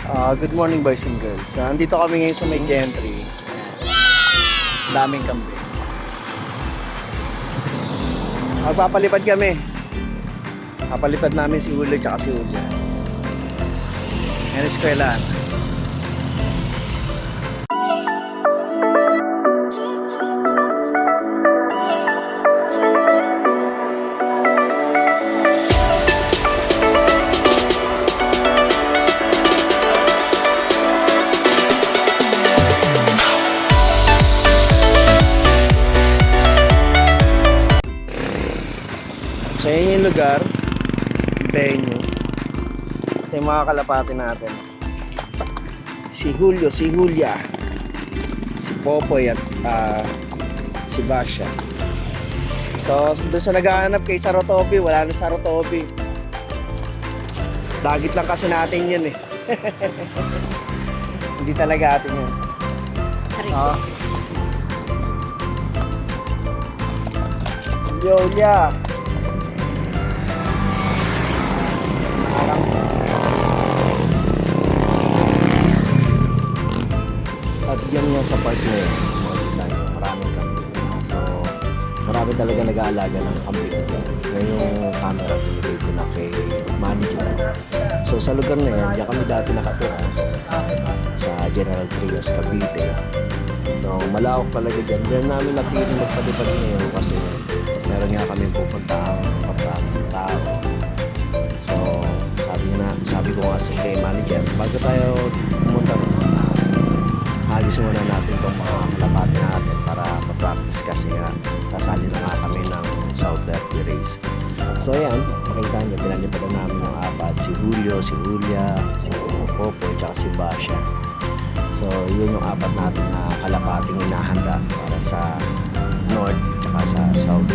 Good morning boys and girls. Andito kami ngayon sa may gentry. Daming kambing. Magpapalipad kami. Papalipad namin si Julio at si Julia. Yan eskwelahan. So yun yung lugar, venue. Ito yung mga kalapati natin. Si Julio, si Julia, si Popoy at si Basha. So doon sa naghahanap kay Sarotobi, wala na Sarotobi. Dagit lang kasi natin yun eh. Hindi talaga atin yun. Julia. At yan nga sa park na yun, maraming kambing. So, marami talaga nag-aalaga ng kambing. Yan yung camera pinigay ko na kay manager. So, sa lugar na yan, diyan kami dati nakatira sa General Trias, Cavite. So, malawak talaga dyan. Diyan namin napiling magpalipad ngayon kasi meron nga kami pupuntahang maraming tao. So, sabi ko nga sa kay manager, bago tayo pumunta agis muna natin itong mga kalapati natin para ma-practice kasi nga kasali na nga kami ng South Derby Race. So ayan, makita nyo, pinalipadan namin ng apat, si Julio, si Julia, si Popo, at si Basha. So yun yung apat natin na kalapating hinahanda para sa North at sa South.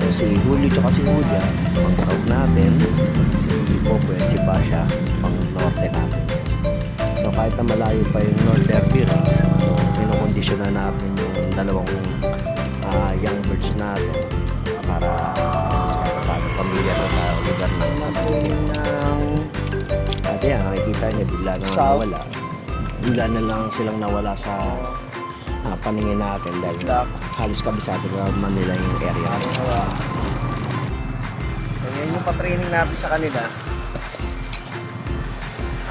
So si Julio at si Julia, pang South natin, si Popo at si Basha, pang Norte natin. So kahit na malayo pa yung North Derby, so kinokondisyon na natin yung dalawang young birds natin para pamilya sa lugar ng at yan, nakikita niya bigla na nawala. Bigla na lang silang nawala sa paningin natin dahil halos kabisado naman nila yung area. So yan yung pa-training natin sa kanila.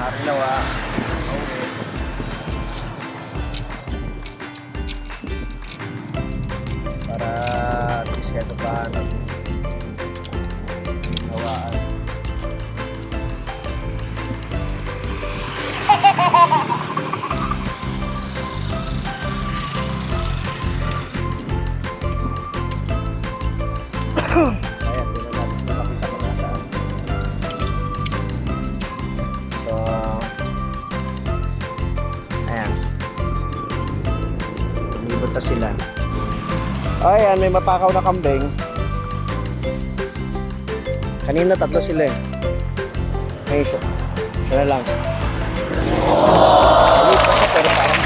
Harinawa. Para at least kahit pa nawaan. Ayan, doon na natin sila makita ko nasaan. So ayan, umibot na sila. Ayan, may matakaw na kambing. Kanina tatlo sila eh. May isa na lang. Ulit pa siya pero parang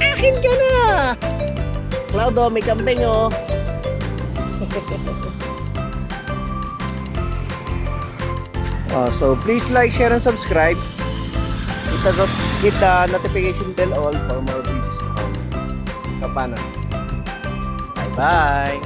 akin ka na! Cloudo, may kambing oh. So please like, share, and subscribe. Hit the notification bell all for more videos to come. So paano? Bye bye!